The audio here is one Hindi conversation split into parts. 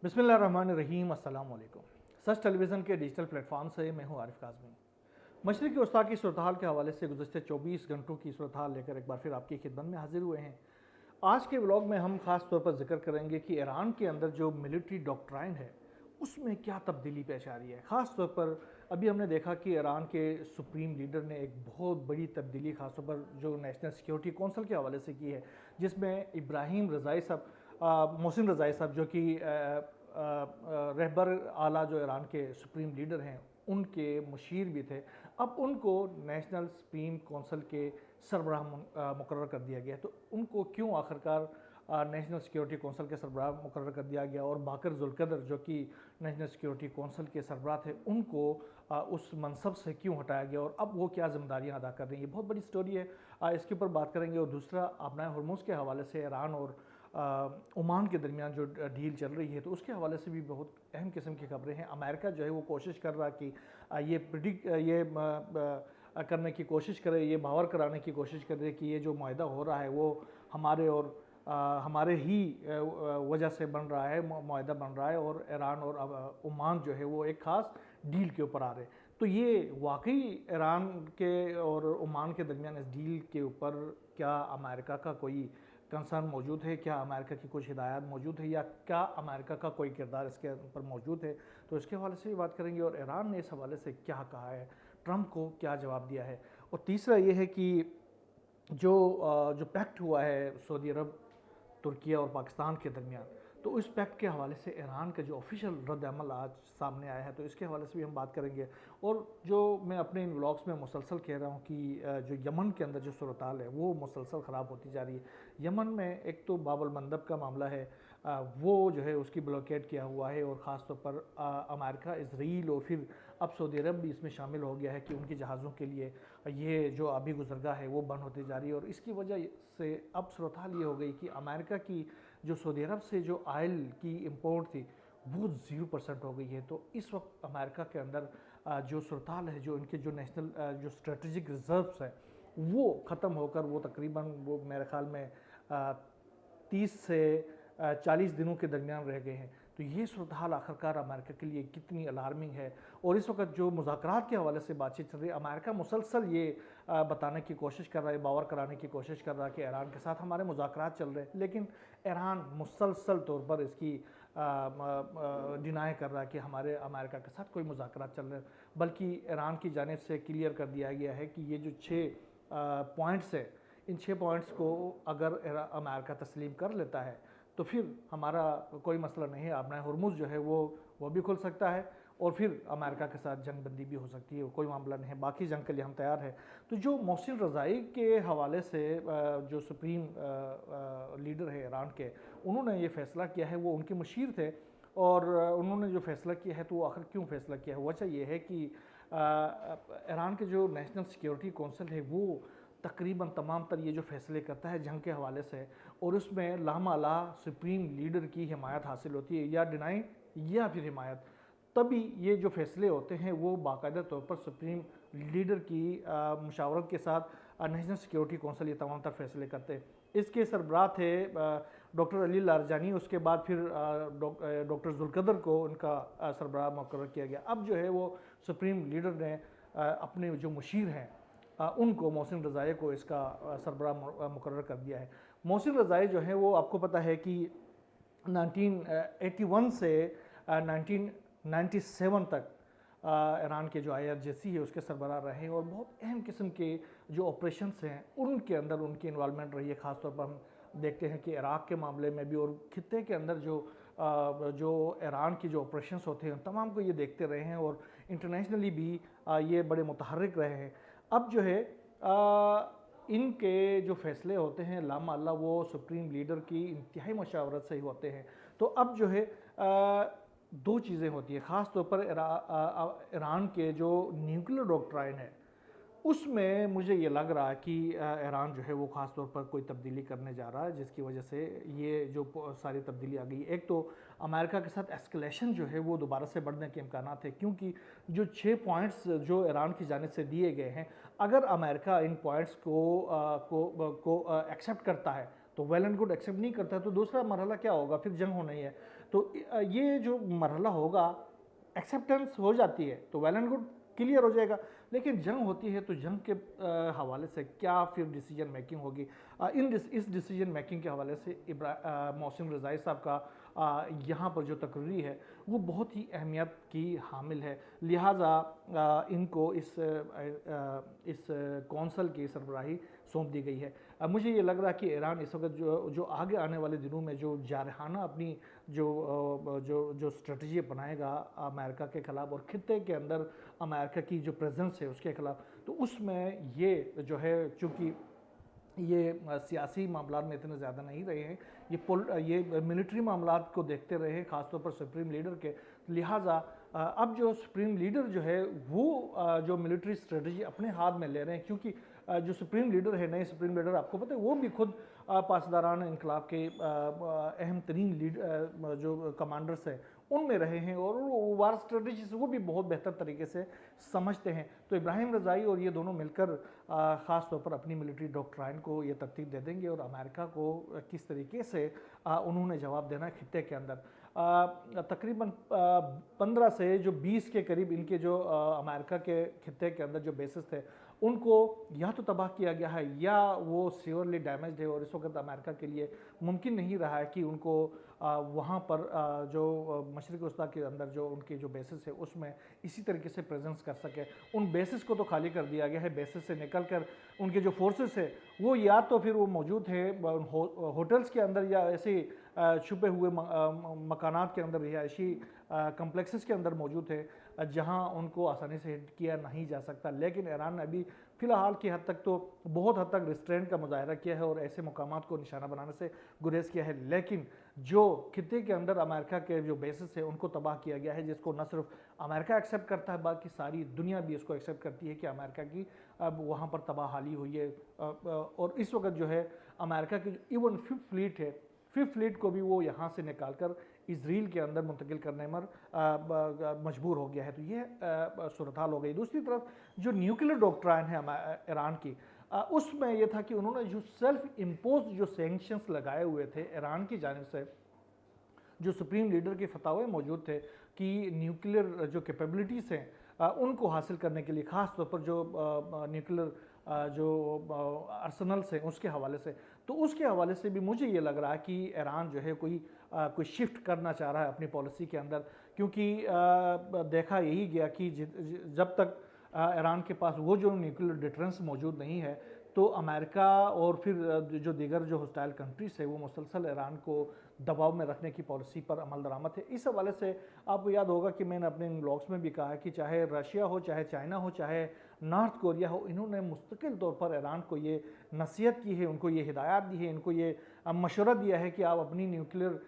बिस्मिल्लाहिर्रहमानिर्रहीम अस्सलाम वालेकुम। सच टेलीविज़न के डिजिटल प्लेटफॉर्म से मैं हूं आरिफ काज़मी। मशरिक़ी वस्ता की सूरत हाल के हवाले से गुज़श्ते 24 घंटों की सूरत हाल लेकर एक बार फिर आपकी खिदमत में हाजिर हुए हैं। आज के व्लॉग में हम ख़ास तौर पर जिक्र करेंगे कि ईरान के अंदर जो मिलिट्री डॉक्ट्राइन है उसमें क्या तब्दीली पेश आ रही है। ख़ास तौर पर अभी हमने देखा कि ईरान के सुप्रीम लीडर ने एक बहुत बड़ी तब्दीली ख़ास तौर पर जो नेशनल सिक्योरिटी कौंसिल के हवाले से की है, जिसमें इब्राहिम रज़ाई साहब, मोहसिन रज़ाई साहब जो कि रहबर आला जो ईरान के सुप्रीम लीडर हैं उनके मुशीर भी थे, अब उनको नेशनल सुप्रीम कौंसिल के सरबराह मुकर्रर कर दिया गया। तो उनको क्यों आखिरकार नेशनल सिक्योरिटी कौंसिल के सरबराह मुकर्रर कर दिया गया, और बाकर जुल्कदर जो कि नेशनल सिक्योरिटी कौंसिल के सरबराह थे उनको उस मनसब से क्यों हटाया गया, और अब वो क्या जिम्मेदारियां अदा कर रही हैं। ये बहुत बड़ी स्टोरी है, इसके ऊपर बात करेंगे। और दूसरा, अपना हरमुज़ के हवाले से ईरान और ओमान के दरमियान जो डील चल रही है, तो उसके हवाले से भी बहुत अहम किस्म की खबरें हैं। अमेरिका जो है वो कोशिश कर रहा कि ये प्रिडिक्ट ये करने की कोशिश करे, ये बावर कराने की कोशिश करे कि ये जो माहिदा हो रहा है वो हमारे और हमारे ही वजह से बन रहा है, माहिदा बन रहा है, और ईरान और ओमान जो है वो एक ख़ास डील के ऊपर आ रहे हैं। तो ये वाकई ईरान के और ओमान के दरमियान इस डील के ऊपर क्या अमेरिका का कोई कंसर्न मौजूद है, क्या अमेरिका की कुछ हिदायत मौजूद है, या क्या अमेरिका का कोई किरदार इसके ऊपर मौजूद है, तो इसके हवाले से भी बात करेंगे। और ईरान ने इस हवाले से क्या कहा है, ट्रंप को क्या जवाब दिया है। और तीसरा ये है कि जो पैक्ट हुआ है सऊदी अरब, तुर्किया और पाकिस्तान के दरमियान, तो उस पैक्ट के हवाले से ईरान का जो ऑफिशियल रद्द-ए-अमल आज सामने आया है, तो इसके हवाले से भी हम बात करेंगे। और जो मैं अपने इन व्लॉग्स में मुसलसल कह रहा हूँ कि जो यमन के अंदर जो सूरत हाल है वो मुसलसल ख़राब होती जा रही है। यमन में एक तो बाब अल मंदब का मामला है, वो जो है उसकी ब्लॉकेट किया हुआ है, और ख़ास तौर पर अमेरिका, इसराइल और फिर अब सऊदी अरब भी इसमें शामिल हो गया है कि उनकी जहाज़ों के लिए ये जो आबी गुज़रगाह है वो बंद होती जा रही है। और इसकी वजह से अब सूरत हाल ये हो गई कि अमेरिका की जो सऊदी अरब से जो आयल की इम्पोर्ट थी वो 0% हो गई है। तो इस वक्त अमेरिका के अंदर जो सूरत हाल है, जो इनके जो नेशनल जो स्ट्रेटजिक रिजर्व्स हैं वो ख़त्म होकर वो तकरीबन वो मेरे ख़्याल में 30 से 40 दिनों के दरमियान रह गए हैं। तो ये सूरत हाल आखिरकार अमेरिका के लिए कितनी अलार्मिंग है। और इस वक्त जो मुज़ाकरात के हवाले से बातचीत चल रही है, अमेरिका मुसलसल ये बताने की कोशिश कर रहा है, बावर कराने की कोशिश कर रहा है कि ईरान के साथ हमारे मुज़ाकरात चल रहे हैं, लेकिन ईरान मुसलसल तौर पर इसकी डिनाई कर रहा है कि हमारे अमेरिका के साथ कोई मुज़ाकरात चल रहे हैं। बल्कि ईरान की जानिब से क्लियर कर दिया गया है कि ये जो 6 पॉइंट्स है, इन 6 पॉइंट्स को अगर अमेरिका तस्लीम कर लेता है तो फिर हमारा कोई मसला नहीं है। अपना हरमुज़ जो है वो भी खुल सकता है, और फिर अमेरिका के साथ जंग बंदी भी हो सकती है, कोई मामला नहीं है, बाकी जंग के लिए हम तैयार हैं। तो जो मोहसिन रज़ाई के हवाले से जो सुप्रीम लीडर है ईरान के, उन्होंने ये फ़ैसला किया है, वो उनके मुशीर थे, और उन्होंने जो फ़ैसला किया है तो वो आखिर क्यों फ़ैसला किया है। वजह यह है कि ईरान के जो नेशनल सिक्योरिटी कौंसिल है वो तकरीबन तमाम तर ये जो फ़ैसले करता है जंग के हवाले से, और उसमें लामाला सुप्रीम लीडर की हिमायत हासिल होती है, या डिनाई या फिर हिमायत। तभी ये जो फ़ैसले होते हैं वो बाकायदा तौर पर सुप्रीम लीडर की मुशावरत के साथ नेशनल सिक्योरिटी कौंसिल ये तमाम तर फ़ैसले करते हैं। इसके सरबराह थे डॉक्टर अली लारजानी, उसके बाद फिर डॉक्टर जुल्कदर को उनका सरबराह मुकर्रर किया गया। अब जो है वो सुप्रीम लीडर ने अपने जो मुशीर हैं उनको, मोहसिन रज़ाई को, इसका सरबराह मुकर्रर कर दिया है। मोहसिन रज़ाई जो है वो आपको पता है कि 1981 से 1997 तक ईरान के जो IRGC है उसके सरबराह रहे, और बहुत अहम किस्म के जो ऑपरेशंस हैं उनके अंदर उनकी इन्वॉल्वमेंट रही है। ख़ास तौर पर हम देखते हैं कि इराक़ के मामले में भी, और खित्ते के अंदर जो ईरान की जो ऑपरेशंस होते हैं तमाम को ये देखते रहे हैं, और इंटरनेशनली भी ये बड़े मुतहर्रिक रहे हैं। अब जो है इनके जो फ़ैसले होते हैं लामाअल्लाह वो सुप्रीम लीडर की इंतहाई मशावरत से ही होते हैं। तो अब जो है दो चीज़ें होती हैं, ख़ास तौर पर ईरान के जो न्यूक्लियर डॉक्ट्राइन है उसमें मुझे ये लग रहा है कि ईरान जो है वो ख़ास तौर पर कोई तब्दीली करने जा रहा है, जिसकी वजह से ये जो सारी तब्दीली आ गई। एक तो अमेरिका के साथ एस्केलेशन जो है वो दोबारा से बढ़ने के इम्कानात है, क्योंकि जो 6 पॉइंट्स जो ईरान की जानिब से दिए गए हैं, अगर अमेरिका इन पॉइंट्स को एक्सेप्ट करता है तो वेल एंड गुड, एक्सेप्ट नहीं करता है तो दूसरा मरहला क्या होगा, फिर जंग होना ही है। तो ये जो मरहला होगा, एक्सेप्टेंस हो जाती है तो वेल एंड गुड, क्लियर हो जाएगा। लेकिन जंग होती है तो जंग के हवाले से क्या फिर डिसीजन मेकिंग होगी, इस डिसीजन मेकिंग के हवाले से मोहसिन रज़ाई साहब का यहाँ पर जो तकरीरी है वो बहुत ही अहमियत की हामिल है। लिहाजा इनको इस कौंसल की सरबराही सौंप दी गई है। मुझे ये लग रहा है कि ईरान इस वक्त जो आगे आने वाले दिनों में जो जारहाना अपनी जो स्ट्रेटजी अपनाएगा अमेरिका के ख़िलाफ़ और खित्ते के अंदर अमेरिका की जो प्रेजेंस है उसके ख़िलाफ़, तो उसमें ये जो है, चूँकि ये सियासी मामला में इतने ज़्यादा नहीं रहे हैं, ये मिलिट्री मामला को देखते रहे हैं, ख़ासतौर पर सुप्रीम लीडर के। लिहाजा अब जो सुप्रीम लीडर जो है वो जो मिलिट्री स्ट्रेटजी अपने हाथ में ले रहे हैं, क्योंकि जो सुप्रीम लीडर है, नए सुप्रीम लीडर, आपको पता है वो भी खुद पासदारान इनकलाब के अहम तरीन जो कमांडर्स हैं उनमें रहे हैं और वो वार स्ट्रेटजी से वो भी बहुत बेहतर तरीके से समझते हैं। तो इब्राहिम रज़ाई और ये दोनों मिलकर ख़ास तौर पर अपनी मिलिट्री डॉक्ट्राइन को ये तरतीब दे देंगे और अमेरिका को किस तरीके से उन्होंने जवाब देना है खित्ते के अंदर। तकरीबन 15 से जो 20 के करीब इनके जो अमेरिका के खित्ते के अंदर जो बेसिस थे उनको या तो तबाह किया गया है या वो सीवरली डैमेज्ड है, और इस वक्त अमेरिका के लिए मुमकिन नहीं रहा है कि उनको वहाँ पर जो मशरिक़ वस्ता के अंदर जो उनके जो बेसिस है उसमें इसी तरीके से प्रेजेंस कर सके। उन बेसिस को तो खाली कर दिया गया है, बेसिस से निकल कर उनके जो फोर्सेस है वो या तो फिर वो मौजूद है होटल्स के अंदर या ऐसे छुपे हुए मकानात के अंदर, रिहायशी कम्प्लेक्सेस के अंदर मौजूद है जहां उनको आसानी से हिट किया नहीं जा सकता। लेकिन ईरान ने अभी फ़िलहाल की हद तक तो बहुत हद तक रिस्ट्रेंट का मुजाहरा किया है और ऐसे मकामात को निशाना बनाने से गुरेज किया है। लेकिन जो खित्ते के अंदर अमेरिका के जो बेसिस है उनको तबाह किया गया है, जिसको न सिर्फ अमेरिका एक्सेप्ट करता है बल्कि सारी दुनिया भी इसको एक्सेप्ट करती है कि अमेरिका की अब वहाँ पर तबाहाली हुई है। और इस वक्त जो है अमेरिका की इवन फिफ्थ फ्लीट है, फिफ्थ फ्लीट को भी वो यहाँ से निकाल कर इसराइल के अंदर मुंतकिल करने में मजबूर हो गया है। तो ये सूरत हाल हो गई। दूसरी तरफ जो न्यूक्लियर डॉक्ट्राइन है ईरान की, उसमें यह था कि उन्होंने जो सेल्फ इम्पोज जो सैंक्शंस लगाए हुए थे ईरान की जानिब से, जो सुप्रीम लीडर के फतावे मौजूद थे कि न्यूक्लियर जो कैपेबिलिटीज़ हैं उनको हासिल करने के लिए, ख़ास तौर पर जो न्यूक्लियर जो आर्सेनल्स हैं उसके हवाले से, तो उसके हवाले से भी मुझे ये लग रहा है कि ईरान जो है कोई शिफ्ट करना चाह रहा है अपनी पॉलिसी के अंदर। क्योंकि देखा यही गया कि जब तक ईरान के पास वो जो न्यूक्लियर डिटरेंस मौजूद नहीं है तो अमेरिका और फिर जो दीगर जो हॉस्टाइल कंट्रीज है वो मुसलसल ईरान को दबाव में रखने की पॉलिसी पर अमल दरामद है। इस हवाले से आपको याद होगा कि मैंने अपने इन ब्लॉग्स में भी कहा है कि चाहे रशिया हो, चाहे चाइना हो, चाहे नॉर्थ कोरिया हो, इन्होंने मुस्तकिल तौर पर ईरान को ये नसीहत की है, उनको ये हिदायत दी है, इनको ये मशवरा दिया है कि आप अपनी न्यूक्लियर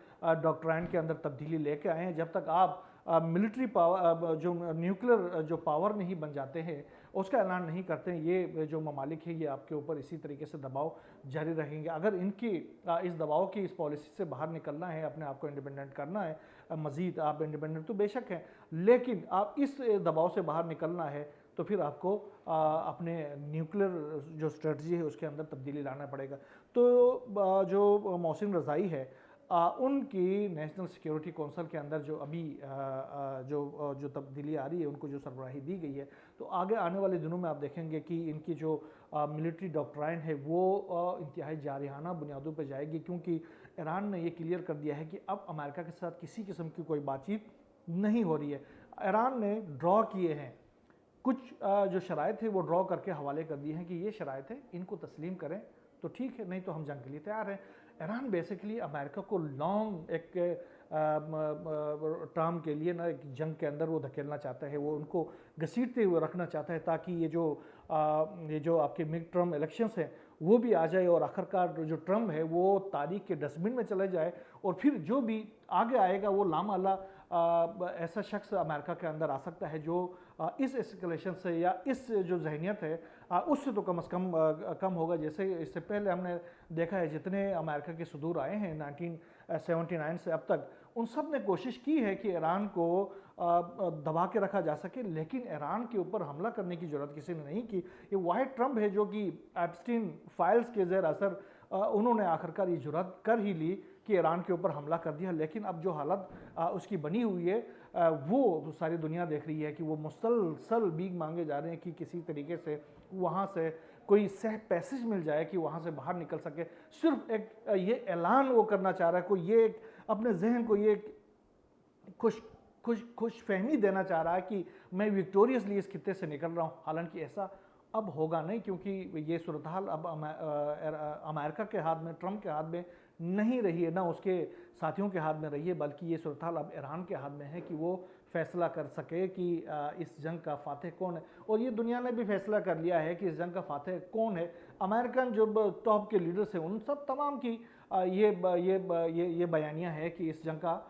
डॉक्ट्राइन के अंदर तब्दीली लेके आएँ। जब तक आप मिलिट्री पावर जो न्यूक्लियर जो पावर नहीं बन जाते हैं उसका ऐलान नहीं करते हैं, ये जो ममालिक है ये आपके ऊपर इसी तरीके से दबाव जारी रहेंगे। अगर इनकी इस दबाव की, इस पॉलिसी से बाहर निकलना है, अपने आप को इंडिपेंडेंट करना है, मज़ीद आप इंडिपेंडेंट तो बेशक हैं, लेकिन आप इस दबाव से बाहर निकलना है तो फिर आपको अपने न्यूक्लियर जो स्ट्रेटजी है उसके अंदर तब्दीली लाना पड़ेगा। तो जो मोहसिन रज़ाई है उनकी नेशनल सिक्योरिटी कौंसिल के अंदर जो अभी जो तब्दीली आ रही है, उनको जो सरबराही दी गई है, तो आगे आने वाले दिनों में आप देखेंगे कि इनकी जो मिलिट्री डॉक्ट्राइन है वो इंतहाई जारहाना बुनियादों पर जाएगी। क्योंकि ईरान ने ये क्लियर कर दिया है कि अब अमेरिका के साथ किसी किस्म की कोई बातचीत नहीं हो रही है। ईरान ने ड्रॉ किए हैं कुछ जो शराइत है वो ड्रॉ करके हवाले कर दिए हैं कि ये शराइत है, इनको तस्लीम करें तो ठीक है, नहीं तो हम जंग के लिए तैयार हैं। ईरान बेसिकली अमेरिका को लॉन्ग एक टर्म के लिए ना एक जंग के अंदर वो धकेलना चाहता है, वो उनको घसीटते हुए रखना चाहता है ताकि ये जो आपके मिड टर्म इलेक्शंस हैं वो भी आ जाए और आखिरकार जो ट्रम्प है वो तारीख के डस्टबिन में चले जाए और फिर जो भी आगे आएगा वो लामाला ऐसा शख्स अमेरिका के अंदर आ सकता है जो इस एस्केलेशन से या इस जो जहनीत है उससे तो कम से कम होगा। जैसे इससे पहले हमने देखा है जितने अमेरिका के सुदूर आए हैं 1979 से अब तक, उन सब ने कोशिश की है कि ईरान को दबा के रखा जा सके, लेकिन ईरान के ऊपर हमला करने की जरूरत किसी ने नहीं की। ये वाहिद ट्रम्प है जो कि एप्स्टीन फाइल्स के ज़ेर असर उन्होंने आखिरकार ये जुर्रत कर ही ली कि ईरान के ऊपर हमला कर दिया, लेकिन अब जो हालत उसकी बनी हुई है वो सारी दुनिया देख रही है कि वो मुसलसल भीख मांगे जा रहे हैं कि किसी तरीके से वहाँ से कोई सह पैसेज मिल जाए कि वहाँ से बाहर निकल सके। सिर्फ एक ये ऐलान वो करना चाह रहा है, कोई ये अपने जहन को ये खुश फहमी देना चाह रहा है कि मैं विक्टोरियसली इस खित्ते से निकल रहा हूँ। हालांकि ऐसा अब होगा नहीं, क्योंकि ये सूरत हाल अब अमेरिका के हाथ में, ट्रंप के हाथ में नहीं रही है, ना उसके साथियों के हाथ में रही है, बल्कि ये सूरत हाल अब ईरान के हाथ में है कि वो फैसला कर सके कि इस जंग का फातह कौन है। और ये दुनिया ने भी फैसला कर लिया है कि इस जंग का फातह कौन है। अमेरिकन जो टॉप के लीडर्स हैं उन सब तमाम की ये बयानियाँ है कि इस जंग का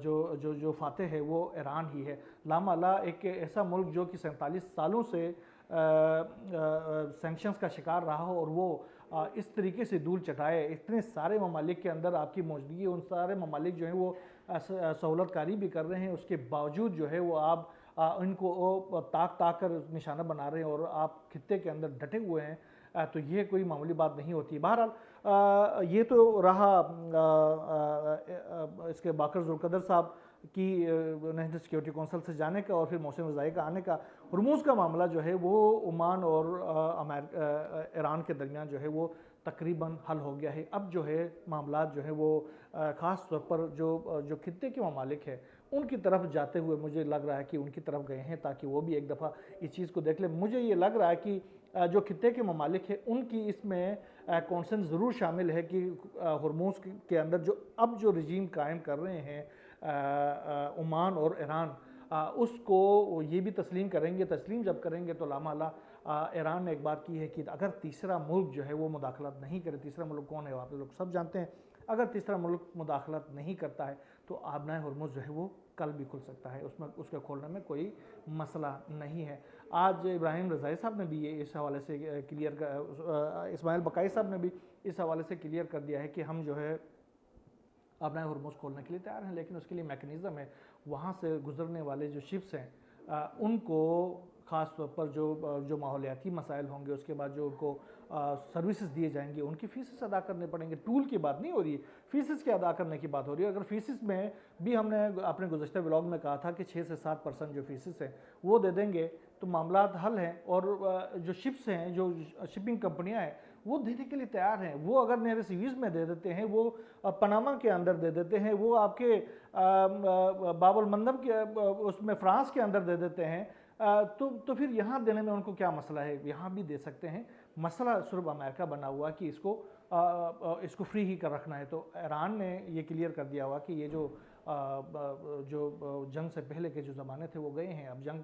जो फातह है वो ईरान ही है। लामाला एक ऐसा मुल्क जो कि 47 सालों से सैंक्शंस का शिकार रहा हो और वो इस तरीके से दूर चटाए, इतने सारे ममालिक के अंदर आपकी मौजूदगी, उन सारे ममालिक जो हैं वो सहूलतकारी भी कर रहे हैं, उसके बावजूद जो है वो आप इनको ताक कर निशाना बना रहे हैं और आप खित्ते के अंदर डटे हुए हैं, तो ये कोई मामूली बात नहीं होती। बहरहाल ये तो रहा इसके बाकर जुल्कदर साहब की नेशनल सिक्योरिटी काउंसिल से जाने का और फिर मौसम रज़ाई का आने का। हुर्मुज़ का मामला जो है वो ओमान और ईरान के दरमियान जो है वो तकरीबन हल हो गया है। अब जो है मामला जो है वो ख़ास तौर पर जो खित्ते के ममालिक है उनकी तरफ जाते हुए मुझे लग रहा है कि उनकी तरफ गए हैं ताकि वो भी एक दफ़ा इस चीज़ को देख लें। मुझे ये लग रहा है कि जो खित्ते के ममालिक है उनकी इसमें कॉन्सेंस ज़रूर शामिल है कि हुर्मुज़ के अंदर जो रिजीम कायम कर रहे हैं ओमान और ईरान, उसको ये भी तस्लीम करेंगे। तस्लीम जब करेंगे तो लामाला ईरान ने एक बात की है कि अगर तीसरा मुल्क जो है वो मुदाखलत नहीं करे, तीसरा मुल्क कौन है आप लोग सब जानते हैं, अगर तीसरा मुल्क मुदाखलत नहीं करता है तो आबनाए हुर्मुज़ जो है वो कल भी खुल सकता है, उसमें उसके खोलने में कोई मसला नहीं है। आज इब्राहिम रज़ाई साहब ने भी ये इस हवाले से इस्माइल बकाई साहब ने भी इस हवाले से क्लियर कर दिया है कि हम जो है अपना हुर्मुज़ खोलने के लिए तैयार हैं, लेकिन उसके लिए मैकेनिज़्म है। वहाँ से गुजरने वाले जो शिप्स हैं उनको ख़ास तौर पर जो माहौलियाती मसाइल होंगे, उसके बाद जो उनको सर्विसेज दिए जाएंगे, उनकी फ़ीसेस अदा करने पड़ेंगे। टूल की बात नहीं हो रही है, फ़ीसेस के अदा करने की बात हो रही है। अगर फ़ीसेस में भी हमने अपने गुज़श्ता व्लॉग में कहा था कि 6 से 7% जो फ़ीसेस हैं वो दे देंगे तो मामला हल हैं। और जो शिप्स हैं, जो शिपिंग कंपनियाँ हैं, वो देने के लिए तैयार हैं। वो अगर मेरे सीवीज़ में दे देते हैं, वो पनामा के अंदर दे देते हैं, वो आपके बाबुल मंदब के उसमें फ्रांस के अंदर दे देते हैं, तो फिर यहाँ देने में उनको क्या मसला है, यहाँ भी दे सकते हैं। मसला सिर्फ अमेरिका बना हुआ कि इसको फ्री ही कर रखना है। तो ईरान ने ये क्लियर कर दिया हुआ कि ये जो जंग से पहले के जो ज़माने थे वो गए हैं, अब जंग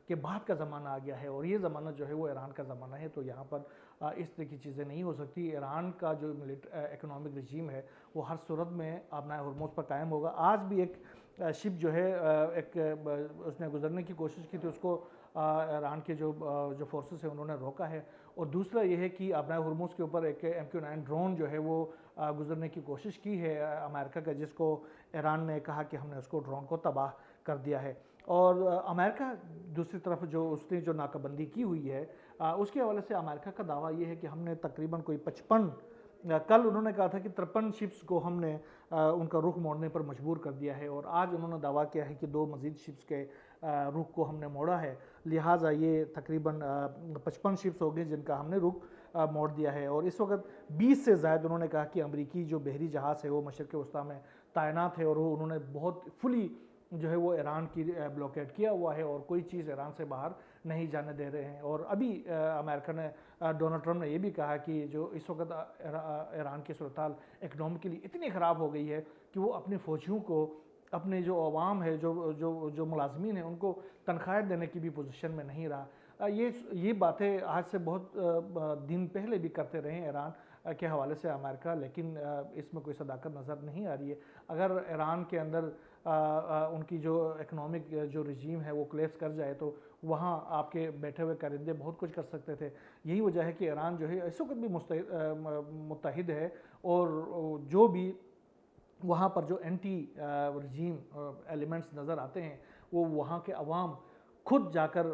के बाद का ज़माना आ गया है और ये ज़माना जो है वो ईरान का ज़माना है। तो यहाँ पर इस तरह की चीज़ें नहीं हो सकती। ईरान का जो इकोनॉमिक रजीम है वो हर सूरत में अपना हुर्मुज़ पर कायम होगा। आज भी एक शिप जो है उसने गुजरने की कोशिश की थी, उसको ईरान के जो फोर्सेस हैं उन्होंने रोका है। और दूसरा ये है कि अपना हुर्मुज़ के ऊपर एक MQ-9 ड्रोन जो है वो गुजरने की कोशिश की है अमेरिका का, जिसको ईरान ने कहा कि हमने उसको ड्रोन को तबाह कर दिया है। और अमेरिका दूसरी तरफ उसने जो नाकाबंदी की हुई है उसके हवाले से अमेरिका का दावा ये है कि हमने तकरीबन कोई 55, कल उन्होंने कहा था कि 53 शिप्स को हमने उनका रुख मोड़ने पर मजबूर कर दिया है और आज उन्होंने दावा किया है कि 2 मज़ीद शिप्स के रुख को हमने मोड़ा है। लिहाजा ये तकरीबन 55 शिप्स हो गए जिनका हमने रुख मोड़ दिया है। और इस वक्त 20 से ज़ायद उन्होंने कहा कि अमरीकी जो बहरी जहाज़ है वो मशरक़ वस्ता में तैनात है और वो उन्होंने बहुत फुली जो है वो ईरान की ब्लॉकेट किया हुआ है और कोई चीज़ ईरान से बाहर नहीं जाने दे रहे हैं। और अभी अमेरिका ने डोनाल्ड ट्रंप ने यह भी कहा कि जो इस वक्त ईरान की सूरत हाल इकनॉमिकली इतनी ख़राब हो गई है कि वो अपने फ़ौजियों को, अपने जो अवाम है, जो मुलाजमीन हैं, उनको तनख्वाहें देने की भी पोजीशन में नहीं रहा। ये बातें आज से बहुत दिन पहले भी करते रहे ईरान के हवाले से अमेरिका, लेकिन इसमें कोई सदाकत नज़र नहीं आ रही है। अगर ईरान के अंदर उनकी जो इकनॉमिक जो रजीम है वो क्लेप्स कर जाए तो वहाँ आपके बैठे हुए कारिंदे बहुत कुछ कर सकते थे। यही वजह है कि ईरान जो है इस वक्त भी मुत्तहिद है और जो भी वहाँ पर जो एंटी रजीम एलिमेंट्स नज़र आते हैं वो वहाँ के अवाम खुद जाकर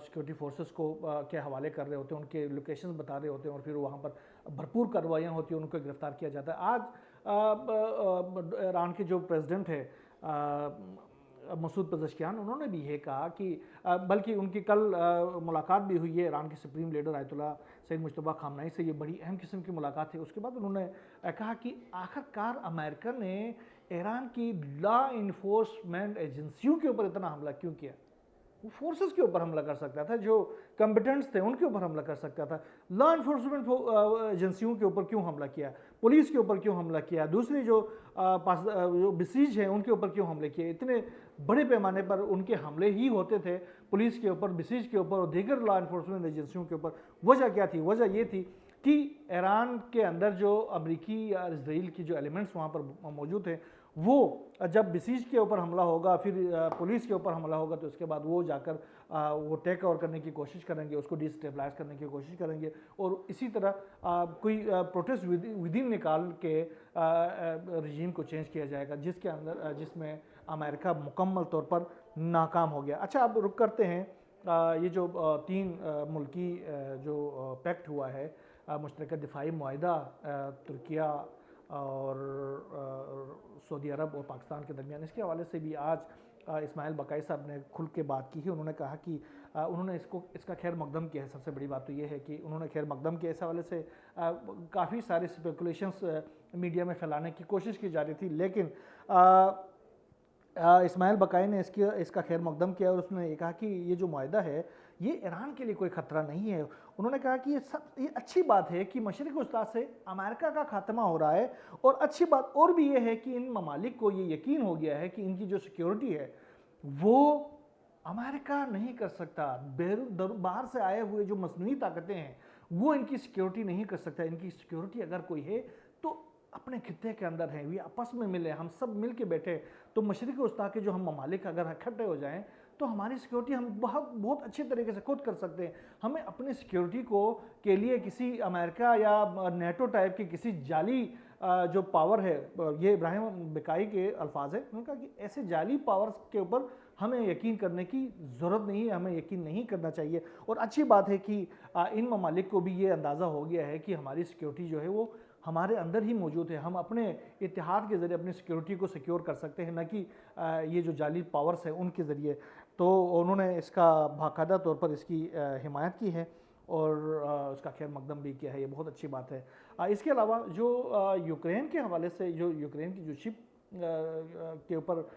सिक्योरिटी फोर्सेस को के हवाले कर रहे होते हैं, उनके लोकेशंस बता रहे होते हैं और फिर वहाँ पर भरपूर कार्रवाइयाँ होती हैं, उनको गिरफ्तार किया जाता है। आज ईरान के जो प्रेसिडेंट है मसूद पेज़ेश्कियान, उन्होंने भी ये कहा कि बल्कि उनकी कल मुलाकात भी हुई है ईरान के supreme leader Ayatollah Sayyid Mojtaba Khamenei से। ये बड़ी अहम किस्म की मुलाकात थी। उसके बाद उन्होंने कहा कि आखिरकार अमेरिका ने ईरान की लॉ इन्फोर्समेंट एजेंसियों के ऊपर इतना हमला क्यों किया। वो फोर्सेस के ऊपर हमला कर सकता था, जो कॉम्पिटेंट्स थे उनके ऊपर हमला कर सकता था। लॉ इन्फोर्समेंट एजेंसियों के ऊपर क्यों हमला किया, पुलिस के ऊपर क्यों हमला किया, दूसरी जो जो बिसीज हैं उनके ऊपर क्यों हमले किए। इतने बड़े पैमाने पर उनके हमले ही होते थे पुलिस के ऊपर, बिसीज के ऊपर और दीगर लॉ इन्फोर्समेंट एजेंसियों के ऊपर। वजह क्या थी? वजह ये थी कि ईरान के अंदर जो अमरीकी या इसराइल की जो एलिमेंट्स वहाँ पर मौजूद हैं, वो जब बिसीज के ऊपर हमला होगा, फिर पुलिस के ऊपर हमला होगा, तो उसके बाद वो जाकर वो टेक ओवर करने की कोशिश करेंगे, उसको डिस्टेबलाइज करने की कोशिश करेंगे और इसी तरह कोई प्रोटेस्ट विदिन निकाल के रजीम को चेंज किया जाएगा, जिसके अंदर जिसमें अमेरिका मुकम्मल तौर पर नाकाम हो गया। अच्छा, अब रुक करते हैं ये जो तीन मुल्की जो पैक्ट हुआ है, मुश्तरका दिफाई मुआहिदा तुर्किया और सऊदी अरब और पाकिस्तान के दरमियान, इसके हवाले से भी आज इस्माइल बकाई साहब ने खुल के बात की है। उन्होंने कहा कि उन्होंने इसका खैर मकदम किया है। सबसे बड़ी बात तो ये है कि उन्होंने खैर मकदम किया। इस हवाले से काफ़ी सारे स्पेकुलेशंस मीडिया में फैलाने की कोशिश की जा रही थी, लेकिन इस्माइल बकाई ने इसका खैर मकदम किया और उसने ये कहा कि ये जो मुआहिदा है ये ईरान के लिए कोई ख़तरा नहीं है। उन्होंने कहा कि ये अच्छी बात है कि मशरिक़ वस्ता से अमेरिका का खात्मा हो रहा है, और अच्छी बात और भी ये है कि इन ममालिक को ये यकीन हो गया है कि इनकी जो सिक्योरिटी है वो अमेरिका नहीं कर सकता। बाहर से आए हुए जो मसनूई ताकतें हैं वो इनकी सिक्योरिटी नहीं कर सकता। इनकी सिक्योरिटी अगर कोई है तो अपने खित्ते के अंदर है, ये आपस में मिले, हम सब मिल के बैठे, तो मशरिक़ वस्ता के जो हम ममालिक अगर इकट्ठे हो जाएं तो हमारी सिक्योरिटी हम बहुत अच्छे तरीके से खुद कर सकते हैं। हमें अपनी सिक्योरिटी के लिए किसी अमेरिका या नेटो टाइप की किसी जाली जो पावर है, ये इब्राहिम बिकाई के अल्फाज है, उन्होंने कहा कि ऐसे जाली पावर्स के ऊपर हमें यकीन करने की ज़रूरत नहीं है, हमें यकीन नहीं करना चाहिए। और अच्छी बात है कि इन ममालिक को भी ये अंदाज़ा हो गया है कि हमारी सिक्योरिटी जो है वो हमारे अंदर ही मौजूद है। हम अपने इत्तेहाद के ज़रिए अपनी सिक्योरिटी को सिक्योर कर सकते हैं, न कि ये जो जाली पावर्स हैं उनके ज़रिए। तो उन्होंने इसका बाकायदा तौर पर इसकी हिमायत की है और उसका खैर मकदम भी किया है। ये बहुत अच्छी बात है। इसके अलावा जो यूक्रेन के हवाले से, जो यूक्रेन की जो शिप के ऊपर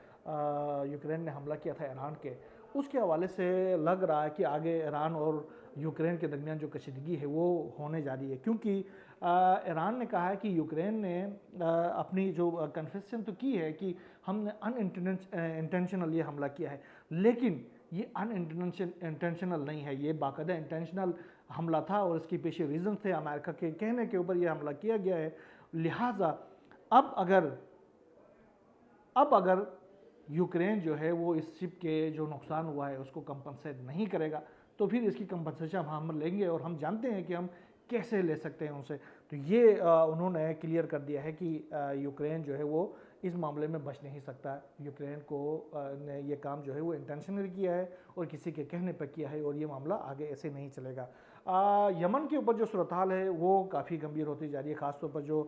यूक्रेन ने हमला किया था ईरान के, उसके हवाले से लग रहा है कि आगे ईरान और यूक्रेन के दरमियान जो कशीदगी है वो होने जा रही है, क्योंकि ईरान ने कहा है कि यूक्रेन ने अपनी जो कन्फेशन तो की है कि हमने अनइंटेंशनल ये हमला किया है, लेकिन ये अनइंटेंशनल नहीं है, ये बाकायदा इंटेंशनल हमला था और इसके पीछे रीज़न थे। अमेरिका के कहने के ऊपर ये हमला किया गया है। लिहाजा अब अगर यूक्रेन जो है वो इस शिप के जो नुकसान हुआ है उसको कंपनसेट नहीं करेगा, तो फिर इसकी कंपनसेशन हम लेंगे, और हम जानते हैं कि हम कैसे ले सकते हैं उनसे। तो ये उन्होंने क्लियर कर दिया है कि यूक्रेन जो है वो इस मामले में बच नहीं सकता। यूक्रेन को ने ये काम जो है वो इंटेंशनली किया है और किसी के कहने पर किया है, और ये मामला आगे ऐसे नहीं चलेगा। यमन के ऊपर जो सूरत हाल है वो काफ़ी गंभीर होती जा रही है, ख़ासतौर पर जो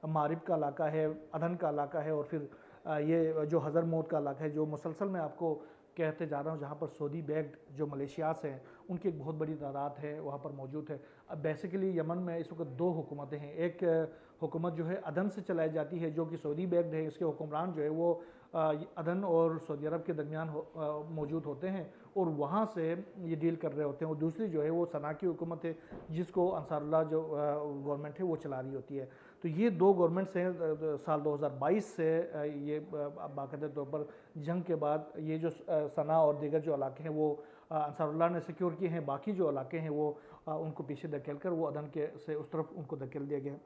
मारिब का इलाका है, अदन का इलाका है, और फिर ये जो हज़रमौत का इलाका है, जो मुसलसल मैं आपको कहते जा रहा हूँ, जहाँ पर सऊदी बैग्ड जो मलेशियास हैं उनकी एक बहुत बड़ी तादाद है वहाँ पर मौजूद है। अब बेसिकली यमन में इस वक्त दो हुकूमतें हैं। एक हुकूमत जो है अदन से चलाई जाती है, जो कि सऊदी बैग्ड है, इसके हुक्मरान जो है वो अदन और सऊदी अरब के दरमियान मौजूद होते हैं और वहाँ से ये डील कर रहे होते हैं। और दूसरी जो है वो सना की हुकूमत है, जिसको अंसारुल्लाह जो गवर्नमेंट है वो चला रही होती है। तो ये दो गवर्नमेंट्स हैं। साल 2022 से ये बाकायदा तौर पर जंग के बाद ये जो सना और दीगर जो इलाके हैं वो अंसारुल्लाह ने सिक्योर किए हैं, बाकी जो इलाके हैं वो उनको पीछे धकेल कर वो अदन के से उस तरफ उनको धकेल दिया गया।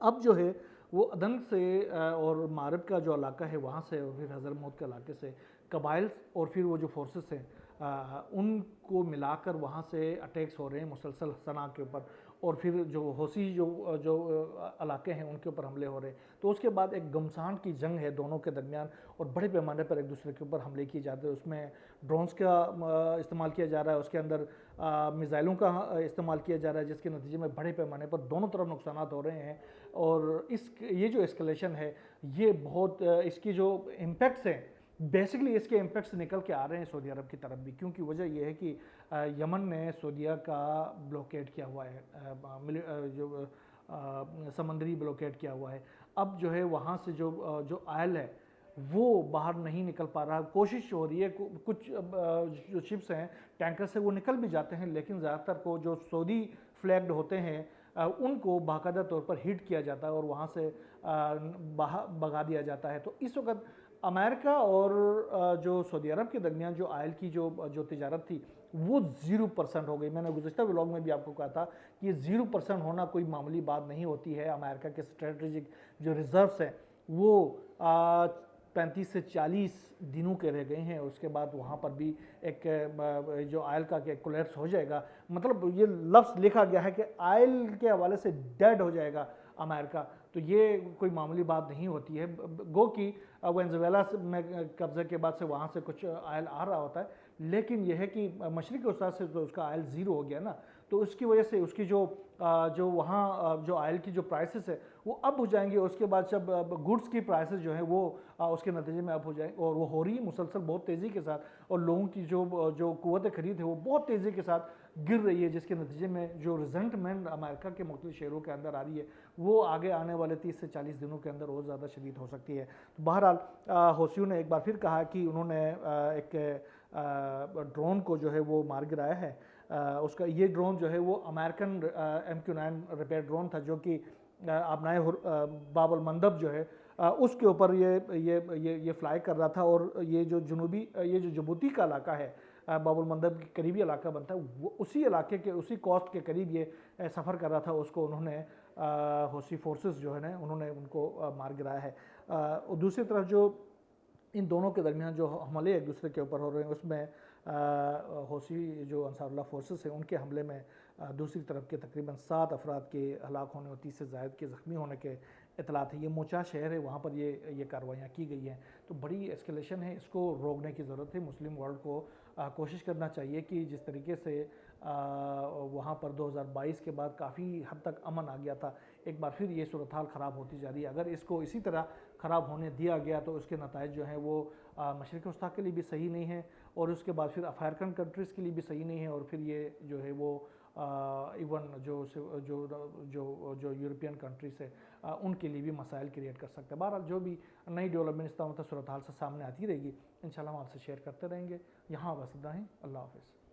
अब जो है वो अदन से और मारिब का जो इलाका है वहाँ से, और फिर हज़रमौत के इलाके से कबाइल्स और फिर वो जो फोर्सेस हैं उनको मिलाकर वहाँ से अटैक्स हो रहे हैं मुसलसल सना के ऊपर। और फिर जो हौसी जो जो इलाके हैं उनके ऊपर हमले हो रहे हैं। तो उसके बाद एक घमसान की जंग है दोनों के दरमियान और बड़े पैमाने पर एक दूसरे के ऊपर हमले किए जाते हैं। उसमें ड्रोन्स का इस्तेमाल किया जा रहा है, उसके अंदर मिसाइलों का इस्तेमाल किया जा रहा है, जिसके नतीजे में बड़े पैमाने पर दोनों तरफ नुकसान हो रहे हैं। और ये जो एस्केलेशन है ये बहुत इसकी जो इम्पैक्ट्स हैं बेसिकली इसके इम्पैक्ट्स निकल के आ रहे हैं सऊदी अरब की तरफ भी, क्योंकि वजह यह है कि यमन ने सऊदीया का ब्लॉकेड किया हुआ है, जो समंदरी ब्लॉकेड किया हुआ है। अब जो है वहाँ से जो आयल है वो बाहर नहीं निकल पा रहा। कोशिश हो रही है, कुछ जो शिप्स हैं टैंकर से वो निकल भी जाते हैं, लेकिन ज़्यादातर को जो सऊदी फ्लैग्ड होते हैं उनको बाकायदा तौर पर हिट किया जाता है और वहाँ से भगा दिया जाता है। तो इस वक्त अमेरिका और जो सऊदी अरब के दरमियान जो आयल की जो तिजारत थी वो 0% हो गई। मैंने गुज़श्ता व्लॉग में भी आपको कहा था कि ये 0% होना कोई मामूली बात नहीं होती है। अमेरिका के स्ट्रेटजिक जो रिजर्व्स हैं वो 35 से 40 दिनों के रह गए हैं। उसके बाद वहाँ पर भी एक जो आयल का कोलैप्स हो जाएगा, मतलब ये लफ्ज़ लिखा गया है कि आयल के हवाले से डेड हो जाएगा अमेरिका। तो ये कोई मामूली बात नहीं होती है। गो कि वेनेजुएला में कब्ज़े के बाद से वहाँ से कुछ आयल आ रहा होता है, लेकिन यह है कि मशरिक़ी वसा से तो उसका आयल ज़ीरो हो गया ना, तो उसकी वजह से उसकी जो वहाँ जो आयल की जो प्राइसेस है वो अप हो जाएंगे। उसके बाद जब गुड्स की प्राइसेस जो है वो उसके नतीजे में अप हो जाएंगे और वो हो रही है मुसलसल बहुत तेज़ी के साथ, और लोगों की जो क़ुव्वत ख़रीद है वो बहुत तेज़ी के साथ गिर रही है, जिसके नतीजे में जो रिजल्टमेंट अमेरिका के मुख्तलिफ शहरों के अंदर आ रही है वो आगे आने वाले 30 से 40 दिनों के अंदर और ज़्यादा शदीद हो सकती है। तो बहरहाल हौसियों ने एक बार फिर कहा कि उन्होंने एक ड्रोन को जो है वो मार गिराया है। उसका ये ड्रोन जो है वो अमेरिकन MQ-9 रिपेयर ड्रोन था, जो कि आबनाए बाबुल मंदब जो है उसके ऊपर ये फ्लाई कर रहा था। और ये जो जिबूती का इलाका है बाबुल मंदब के करीबी इलाका बनता है, वो उसी इलाके के उसी कोस्ट के करीब ये सफ़र कर रहा था। उसको उन्होंने हौसी फोर्सेस जो है ना उन्होंने उनको मार गिराया है। और दूसरी तरफ जो इन दोनों के दरमियान जो हमले एक दूसरे के ऊपर हो रहे हैं उसमें हौसी जो अंसारुल्लाह फोर्सेस हैं उनके हमले में दूसरी तरफ के तकरीबन 7 अफराद के हलाक होने और 30 से ज़ायद के ज़ख्मी होने के इतलात है। ये मोचा शहर है, वहाँ पर ये कार्रवाइयाँ की गई हैं। तो बड़ी एस्केलेशन है, इसको रोकने की ज़रूरत है। मुस्लिम वर्ल्ड को कोशिश करना चाहिए कि जिस तरीके से वहाँ पर 2022 के बाद काफ़ी हद तक अमन आ गया था, एक बार फिर ये सूरत हाल ख़राब होती जा रही है। अगर इसको इसी तरह ख़राब होने दिया गया तो उसके नताइज जो हैं वो मशरिक़ वस्ता के लिए भी सही नहीं है और उसके बाद फिर अफ्रीकन कंट्रीज़ के लिए भी सही नहीं है, और फिर ये जो है वो इवन जो यूरोपियन कंट्रीज़ है उनके लिए भी मसाइल क्रिएट कर सकते हैं। बहरहाल जो भी नई डेवलपमेंट इस तरह सूरत हाल से सामने आती रहेगी इंशाल्लाह हम आपसे शेयर करते रहेंगे। यहाँ बस इतना ही, अल्लाह हाफ़िज़।